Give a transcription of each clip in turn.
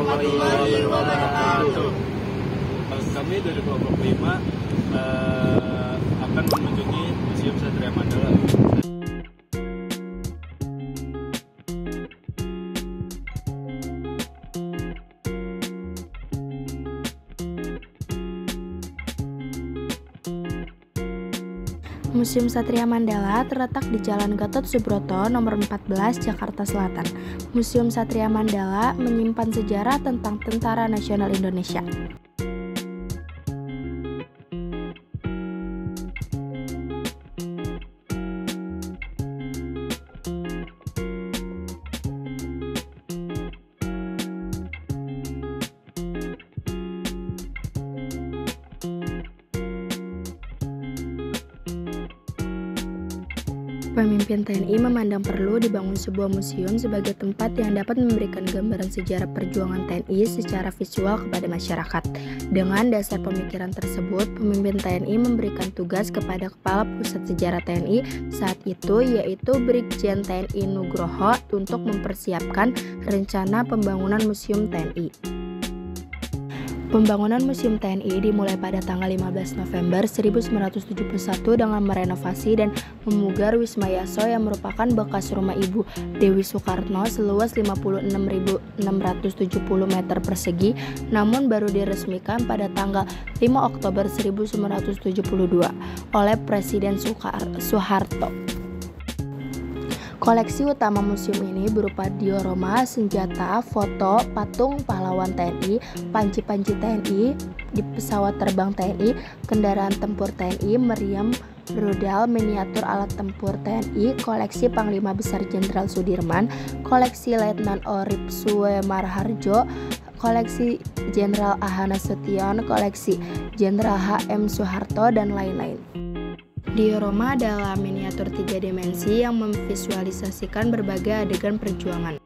warahmatullahi wabarakatuh. Kami dari kelompok 5 akan mengunjungi Museum Satria Mandala. Museum Satria Mandala terletak di Jalan Gatot Subroto nomor 14 Jakarta Selatan. Museum Satria Mandala menyimpan sejarah tentang Tentara Nasional Indonesia. Pemimpin TNI memandang perlu dibangun sebuah museum sebagai tempat yang dapat memberikan gambaran sejarah perjuangan TNI secara visual kepada masyarakat. Dengan dasar pemikiran tersebut, pemimpin TNI memberikan tugas kepada Kepala Pusat Sejarah TNI saat itu, yaitu Brigjen TNI Nugroho, untuk mempersiapkan rencana pembangunan Museum TNI. Pembangunan Museum TNI dimulai pada tanggal 15 November 1971 dengan merenovasi dan memugar Wisma Yaso yang merupakan bekas rumah Ibu Dewi Soekarno seluas 56.670 meter persegi, namun baru diresmikan pada tanggal 5 Oktober 1972 oleh Presiden Soeharto. Koleksi utama museum ini berupa diorama, senjata, foto, patung pahlawan TNI, panci-panci TNI, di pesawat terbang TNI, kendaraan tempur TNI, meriam, rudal, miniatur alat tempur TNI, koleksi Panglima Besar Jenderal Sudirman, koleksi Letnan Orip Suemarharjo, koleksi Jenderal A.H. Nasution, koleksi Jenderal H.M. Soeharto, dan lain-lain. Diorama adalah miniatur 3 dimensi yang memvisualisasikan berbagai adegan perjuangan.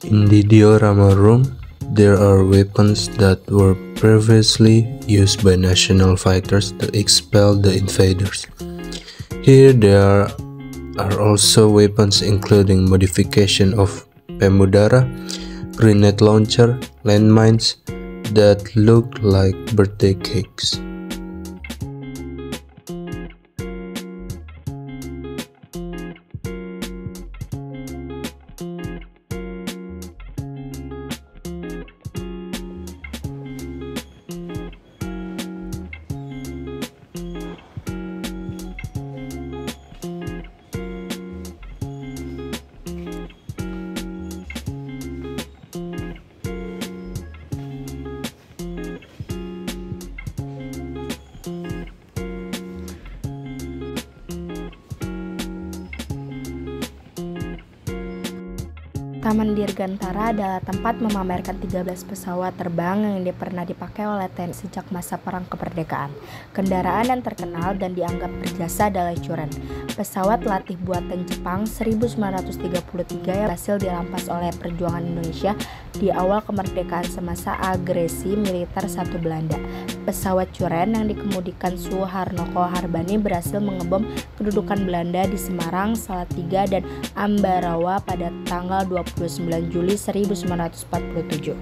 In the diorama room, there are weapons that were previously used by national fighters to expel the invaders. Here there are also weapons including modification of Pemudara, grenade launcher, landmines that look like birthday cakes. Taman Dirgantara adalah tempat memamerkan 13 pesawat terbang yang pernah dipakai oleh TNI sejak masa Perang Kemerdekaan. Kendaraan yang terkenal dan dianggap berjasa adalah Churen, pesawat latih buatan Jepang 1933 yang berhasil dirampas oleh perjuangan Indonesia di awal kemerdekaan semasa agresi militer satu Belanda. Pesawat Churen yang dikemudikan Suharnoko Harbani berhasil mengebom kedudukan Belanda di Semarang, Salatiga, dan Ambarawa pada tanggal 29 Juli 1947.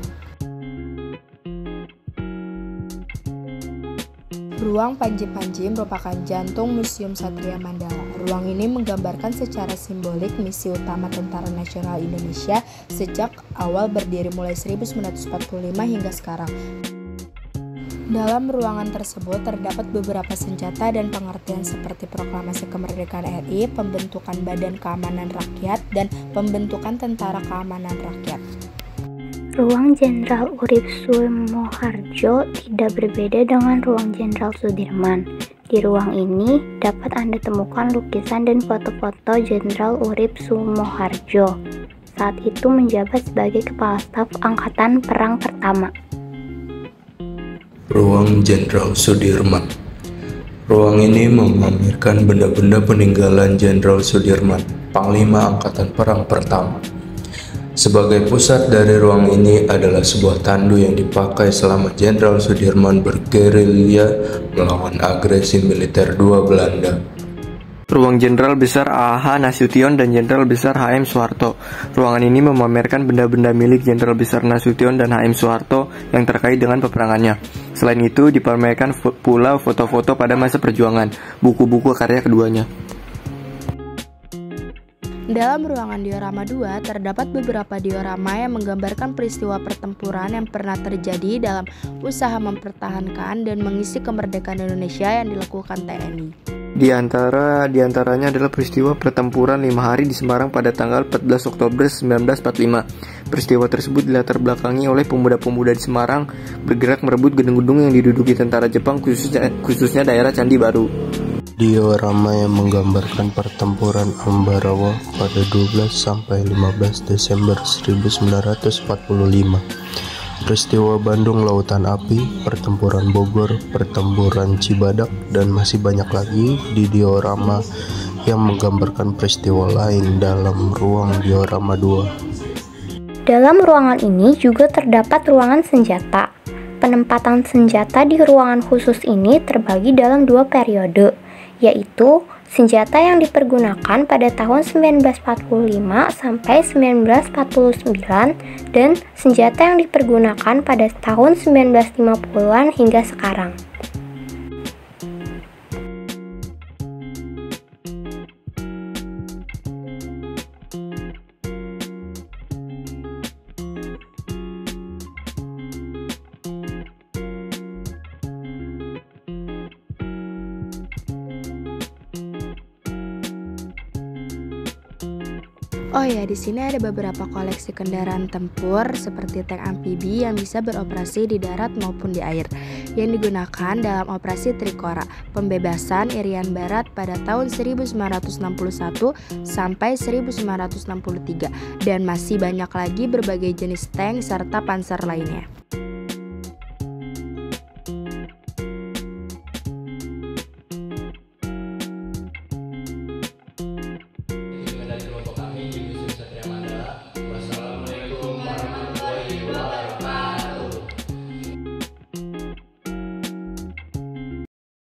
Ruang Panji-Panji merupakan jantung Museum Satria Mandala. Ruang ini menggambarkan secara simbolik misi utama Tentara Nasional Indonesia sejak awal berdiri mulai 1945 hingga sekarang. Dalam ruangan tersebut terdapat beberapa senjata dan pengertian seperti Proklamasi Kemerdekaan RI, pembentukan Badan Keamanan Rakyat, dan pembentukan Tentara Keamanan Rakyat. Ruang Jenderal Urip Sumoharjo tidak berbeda dengan ruang Jenderal Sudirman. Di ruang ini dapat Anda temukan lukisan dan foto-foto Jenderal Urip Sumoharjo saat itu menjabat sebagai Kepala Staf Angkatan Perang Pertama. Ruang Jenderal Sudirman. Ruang ini memamerkan benda-benda peninggalan Jenderal Sudirman, Panglima Angkatan Perang Pertama. Sebagai pusat dari ruang ini adalah sebuah tandu yang dipakai selama Jenderal Sudirman bergerilya melawan agresi militer II Belanda. Ruang Jenderal Besar A.H. Nasution dan Jenderal Besar H.M. Soeharto. Ruangan ini memamerkan benda-benda milik Jenderal Besar Nasution dan H.M. Soeharto yang terkait dengan peperangannya. Selain itu, dipamerkan pula foto-foto pada masa perjuangan, buku-buku karya keduanya. Dalam ruangan diorama 2 terdapat beberapa diorama yang menggambarkan peristiwa pertempuran yang pernah terjadi dalam usaha mempertahankan dan mengisi kemerdekaan Indonesia yang dilakukan TNI. Di antaranya adalah peristiwa pertempuran 5 hari di Semarang pada tanggal 14 Oktober 1945. Peristiwa tersebut dilatar belakangi oleh pemuda-pemuda di Semarang bergerak merebut gedung-gedung yang diduduki tentara Jepang, khususnya daerah Candi Baru. Diorama yang menggambarkan pertempuran Ambarawa pada 12-15 Desember 1945. Peristiwa Bandung Lautan Api, pertempuran Bogor, pertempuran Cibadak, dan masih banyak lagi di diorama yang menggambarkan peristiwa lain dalam ruang diorama 2. Dalam ruangan ini juga terdapat ruangan senjata. Penempatan senjata di ruangan khusus ini terbagi dalam 2 periode, yaitu senjata yang dipergunakan pada tahun 1945 sampai 1949 dan senjata yang dipergunakan pada tahun 1950-an hingga sekarang. Oh ya, di sini ada beberapa koleksi kendaraan tempur seperti tank amfibi yang bisa beroperasi di darat maupun di air, yang digunakan dalam operasi Trikora, pembebasan Irian Barat pada tahun 1961 sampai 1963, dan masih banyak lagi berbagai jenis tank serta panser lainnya.